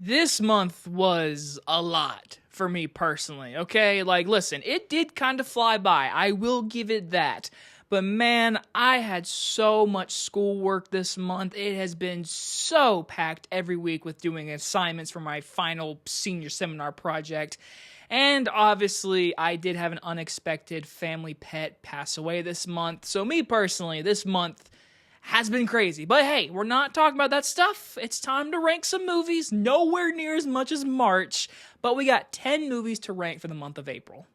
This month was a lot for me personally, okay? Like, listen, it did kind of fly by. I will give it that. But man, I had so much schoolwork this month. It has been so packed every week with doing assignments for my final senior seminar project. And obviously, I did have an unexpected family pet pass away this month. So, me personally, this month has been crazy. But hey, we're not talking about that stuff. It's time to rank some movies. Nowhere near as much as March, but we got 10 movies to rank for the month of April.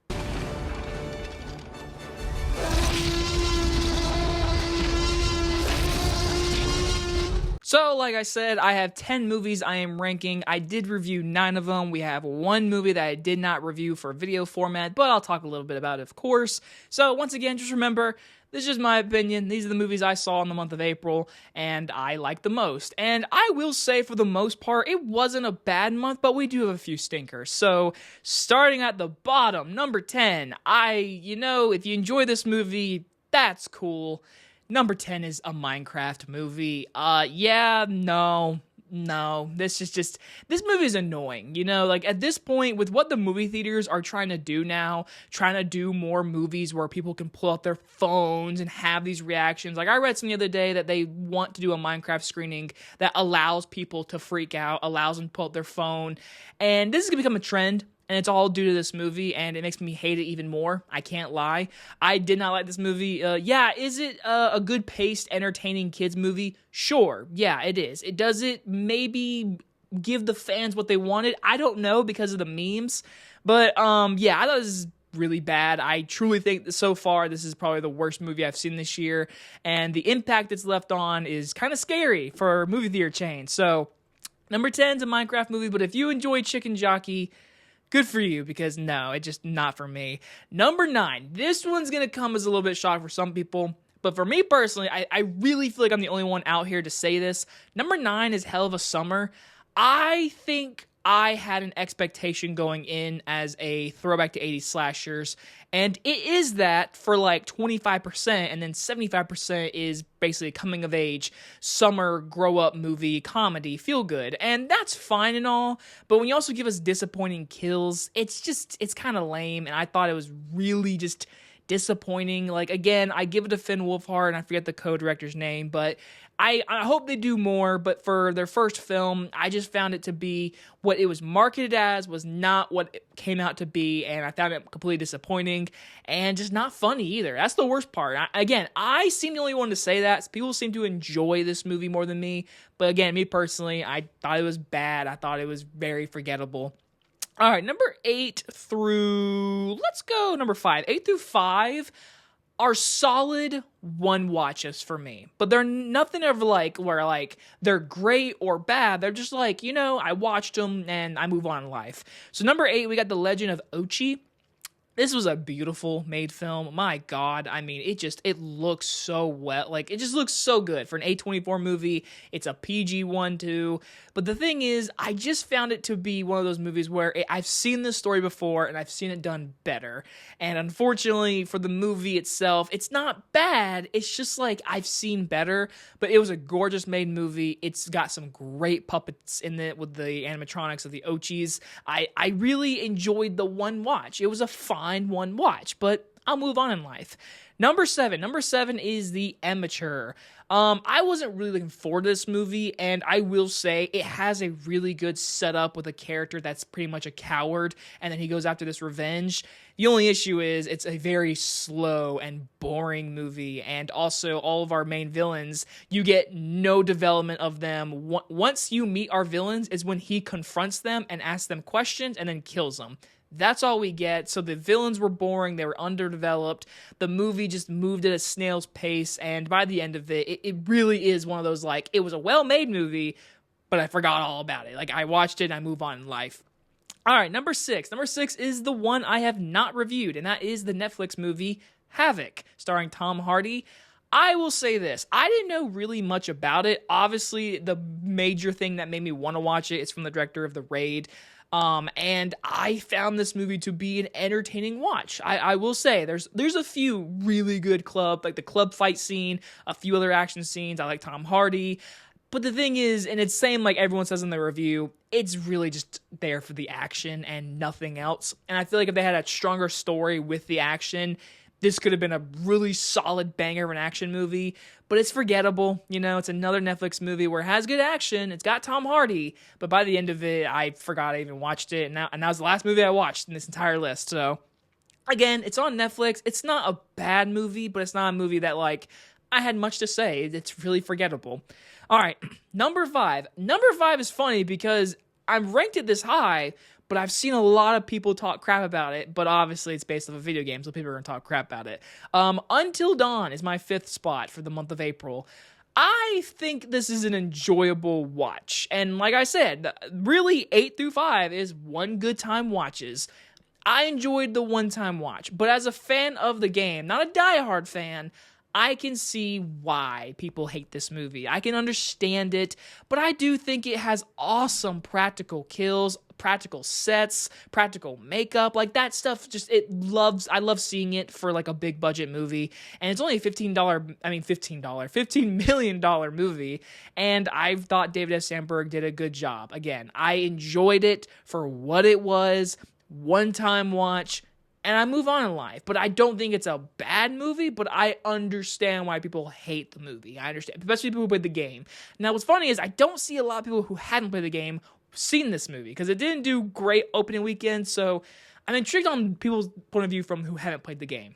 So, like I said, I have 10 movies I am ranking. I did review 9 of them. We have one movie that I did not review for video format, but I'll talk a little bit about it, of course. So, once again, just remember, this is just my opinion. These are the movies I saw in the month of April, and I like the most. And I will say, for the most part, it wasn't a bad month, but we do have a few stinkers. So, starting at the bottom, number 10, if you enjoy this movie, that's cool. Number 10 is a Minecraft movie. This movie is annoying, at this point, with what the movie theaters are trying to do now, trying to do more movies where people can pull out their phones and have these reactions. Like, I read something the other day that they want to do a Minecraft screening that allows people to freak out, allows them to pull out their phone, and this is gonna become a trend. And it's all due to this movie, and it makes me hate it even more. I can't lie. I did not like this movie. Is it a good-paced, entertaining kids movie? Sure. Yeah, it is. Does it maybe give the fans what they wanted? I don't know because of the memes. But, I thought this is really bad. I truly think that so far this is probably the worst movie I've seen this year. And the impact it's left on is kind of scary for movie theater chains. So, number 10 is a Minecraft movie, but if you enjoy Chicken Jockey, good for you, because no, it's just not for me. Number 9. This one's going to come as a little bit shock for some people, but for me personally, I really feel like I'm the only one out here to say this. Number 9 is Hell of a Summer. I think I had an expectation going in as a throwback to 80s slashers, and it is that for like 25%, and then 75% is basically a coming-of-age, summer, grow-up movie, comedy, feel-good, and that's fine and all, but when you also give us disappointing kills, it's kind of lame, and I thought it was really just disappointing. Like, again, I give it to Finn Wolfhard, and I forget the co-director's name, but I hope they do more, but for their first film, I just found it to be what it was marketed as was not what it came out to be, and I found it completely disappointing, and just not funny either. That's the worst part. I seem the only one to say that. People seem to enjoy this movie more than me, but again, me personally, I thought it was bad. I thought it was very forgettable. All right, number 8 through, let's go number 5. 8 through 5 are solid one watches for me, but they're nothing of where they're great or bad. They're just I watched them and I move on in life. So number 8, we got The Legend of Ochi. This was a beautiful made film. My God, I mean, it looks so well. Like, it just looks so good for an A24 movie. It's a PG-1 too. But the thing is, I just found it to be one of those movies where I've seen this story before and I've seen it done better. And unfortunately for the movie itself, it's not bad. It's just I've seen better. But it was a gorgeous made movie. It's got some great puppets in it with the animatronics of the Ochis. I really enjoyed the one watch. It was a fine one watch, but I'll move on in life. Number 7 is The Amateur. I wasn't really looking forward to this movie, and I will say it has a really good setup with a character that's pretty much a coward, and then he goes after this revenge. The only issue is it's a very slow and boring movie, and also all of our main villains, you get no development of them. Once you meet our villains is when he confronts them and asks them questions and then kills them. That's all we get. So the villains were boring. They were underdeveloped. The movie just moved at a snail's pace. And by the end of it, it really is one of those, it was a well-made movie, but I forgot all about it. I watched it and I move on in life. All right, number 6. Number 6 is the one I have not reviewed, and that is the Netflix movie Havoc, starring Tom Hardy. I will say this. I didn't know really much about it. Obviously, the major thing that made me want to watch it is from the director of The Raid. And I found this movie to be an entertaining watch. I will say there's a few really good the club fight scene, a few other action scenes. I like Tom Hardy. But the thing is, and it's same like everyone says in the review, it's really just there for the action and nothing else. And I feel like if they had a stronger story with the action, this could have been a really solid banger of an action movie. But it's forgettable. You know, it's another Netflix movie where it has good action. It's got Tom Hardy. But by the end of it, I forgot I even watched it. And that was the last movie I watched in this entire list. So, again, it's on Netflix. It's not a bad movie, but it's not a movie that, like, I had much to say. It's really forgettable. All right, number 5. Number 5 is funny because I'm ranked it this high, but I've seen a lot of people talk crap about it, but obviously it's based off a video game, so people are going to talk crap about it. Until Dawn is my 5th spot for the month of April. I think this is an enjoyable watch, and like I said, really 8 through 5 is one good time watches. I enjoyed the one-time watch, but as a fan of the game, not a diehard fan, I can see why people hate this movie. I can understand it, but I do think it has awesome practical kills, practical sets, practical makeup. Like that stuff I love seeing it for like a big budget movie. And it's only a $15 million movie. And I thought David S. Sandberg did a good job. Again, I enjoyed it for what it was, one-time watch, and I move on in life. But I don't think it's a bad movie, but I understand why people hate the movie. I understand, especially people who played the game. Now, what's funny is I don't see a lot of people who hadn't played the game seen this movie, because it didn't do great opening weekend, so I'm intrigued on people's point of view from who haven't played the game.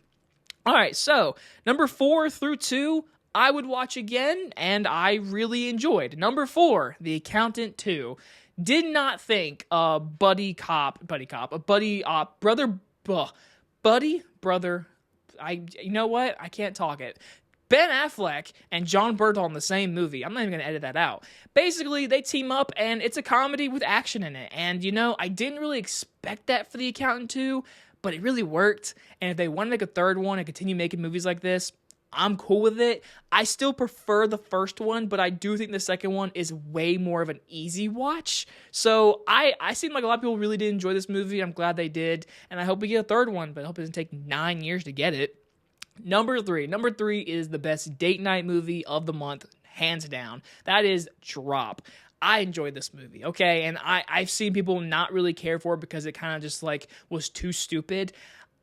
All right, so number 4 through 2, I would watch again, and I really enjoyed. Number 4, The Accountant 2. Did not think buddy, brother, you know what? I can't talk it. Ben Affleck and John Bernthal in the same movie. I'm not even going to edit that out. Basically, they team up, and it's a comedy with action in it. And, you know, I didn't really expect that for The Accountant 2, but it really worked. And if they want to make a third one and continue making movies like this, I'm cool with it. I still prefer the first one, but I do think the second one is way more of an easy watch. So I seem like a lot of people really did enjoy this movie. I'm glad they did, and I hope we get a third one, but I hope it doesn't take 9 years to get it. Number 3 is the best date night movie of the month, hands down. That is Drop. I enjoyed this movie, okay? And I've seen people not really care for it because it kind of just like was too stupid.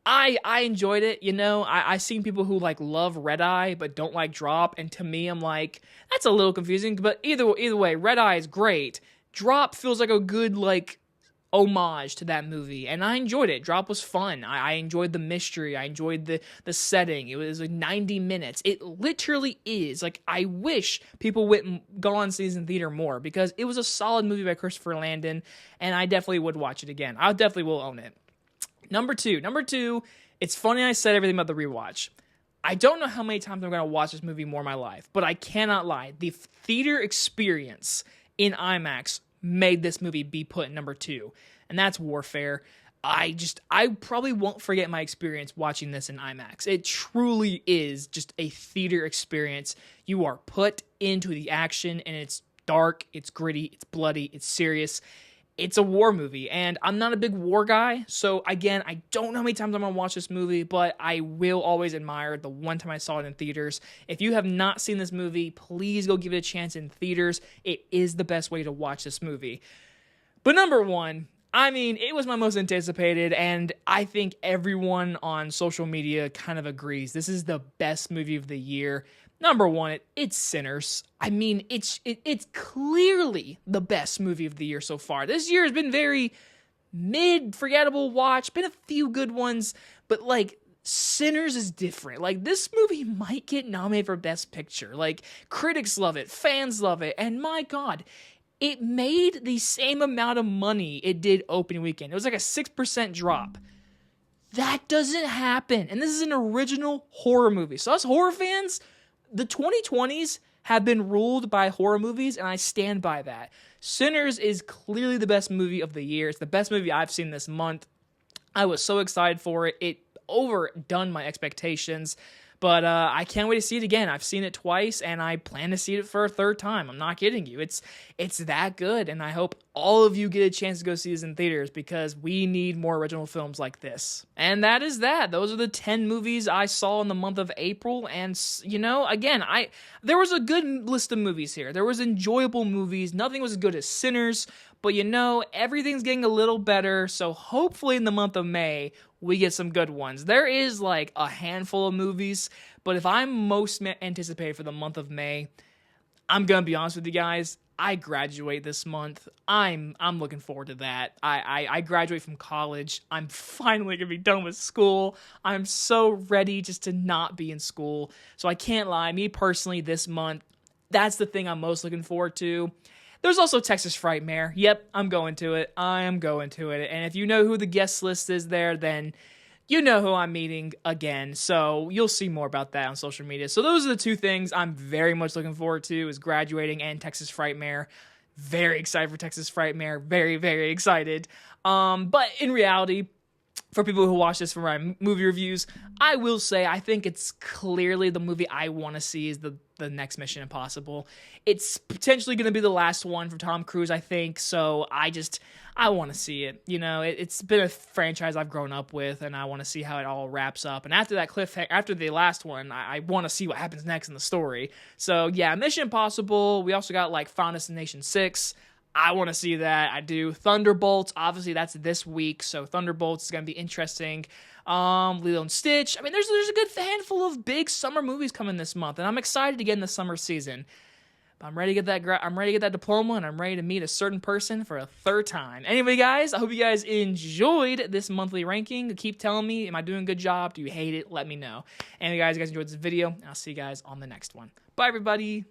I enjoyed it, you know. I've seen people who like love Red Eye but don't like Drop, and to me, I'm like, that's a little confusing. But either way, Red Eye is great. Drop feels like a good like homage to that movie, and I enjoyed it. Drop was fun. I enjoyed the mystery. I enjoyed the setting. It was like 90 minutes. It literally is like, I wish people went and go on season theater more, because it was a solid movie by Christopher Landon, and I definitely would watch it again. I definitely will own it. Number two, it's funny I said everything about the rewatch. I don't know how many times I'm going to watch this movie more in my life, but I cannot lie. The theater experience in IMAX made this movie be put in number 2, and that's Warfare. I probably won't forget my experience watching this in IMAX. It truly is just a theater experience. You are put into the action, and it's dark, it's gritty, it's bloody, it's serious. It's a war movie, and I'm not a big war guy, so again, I don't know how many times I'm going to watch this movie, but I will always admire the one time I saw it in theaters. If you have not seen this movie, please go give it a chance in theaters. It is the best way to watch this movie. But number 1, I mean, it was my most anticipated, and I think everyone on social media kind of agrees. This is the best movie of the year. Number 1, it's Sinners. I mean, it's clearly the best movie of the year so far. This year has been very forgettable watch. Been a few good ones, but like Sinners is different. Like, this movie might get nominated for Best Picture. Like, critics love it, fans love it, and my God, it made the same amount of money it did opening weekend. It was like a 6% drop. That doesn't happen, and this is an original horror movie. So us horror fans, the 2020s have been ruled by horror movies, and I stand by that. Sinners is clearly the best movie of the year. It's the best movie I've seen this month. I was so excited for it. It overdone my expectations. But I can't wait to see it again. I've seen it twice, and I plan to see it for a third time. I'm not kidding you. It's that good, and I hope all of you get a chance to go see this in theaters because we need more original films like this. And that is that. Those are the 10 movies I saw in the month of April, and again, there was a good list of movies here. There was enjoyable movies. Nothing was as good as Sinners, but everything's getting a little better, so hopefully in the month of May, we get some good ones. There is like a handful of movies, but if I'm most anticipated for the month of May, I'm gonna be honest with you guys, I graduate this month. I'm looking forward to that. I graduate from college. I'm finally gonna be done with school. I'm so ready just to not be in school. So I can't lie, me personally this month, that's the thing I'm most looking forward to. There's also Texas Frightmare. Yep, I'm going to it. I am going to it. And if you know who the guest list is there, then you know who I'm meeting again. So you'll see more about that on social media. So those are the two things I'm very much looking forward to, is graduating and Texas Frightmare. Very excited for Texas Frightmare. Very, very excited. But in reality, for people who watch this for my movie reviews, I will say I think it's clearly the movie I want to see is the next Mission Impossible. It's potentially going to be the last one for Tom Cruise, I think, so I want to see it. It's been a franchise I've grown up with, and I want to see how it all wraps up. And after that after the last one, I want to see what happens next in the story. So yeah, Mission Impossible. We also got like Final Destination 6. I want to see that. I do. Thunderbolts, obviously that's this week, so Thunderbolts is going to be interesting. Lilo and Stitch. I mean, there's a good handful of big summer movies coming this month, and I'm excited to get in the summer season. But I'm ready to get that diploma, and I'm ready to meet a certain person for a third time. Anyway, guys, I hope you guys enjoyed this monthly ranking. Keep telling me, am I doing a good job? Do you hate it? Let me know. Anyway, guys, if you guys enjoyed this video, and I'll see you guys on the next one. Bye, everybody.